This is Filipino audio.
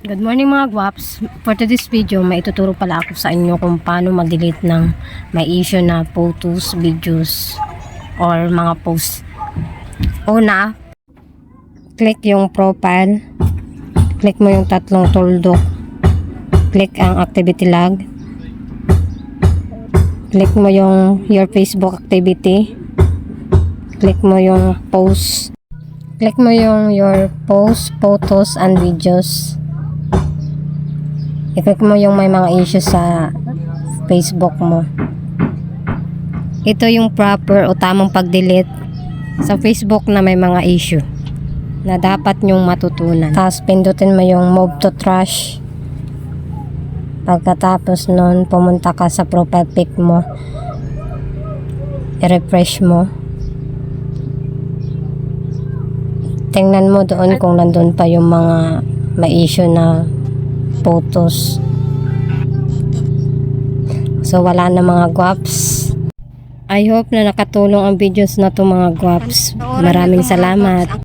Good morning mga guwaps. For today's video, may ituturo pala ako sa inyo kung paano mag-delete ng may issue na photos, videos, or mga posts. Una, click yung profile. Click mo yung tatlong tuldok. Click ang activity log. Click mo yung your Facebook activity. Click mo yung post. Click mo yung your post, photos, and videos. I-click mo yung may mga issues sa Facebook mo. Ito yung proper o tamang pag-delete sa Facebook na may mga issue na dapat nyong matutunan. Tapos pindutin mo yung move to trash. Pagkatapos nun, pumunta ka sa profile pic mo. I-refresh mo. Tingnan mo doon kung nandun pa yung mga may issue na photos. So wala na mga guwaps. I hope na nakatulong ang videos na to mga guwaps. Maraming salamat.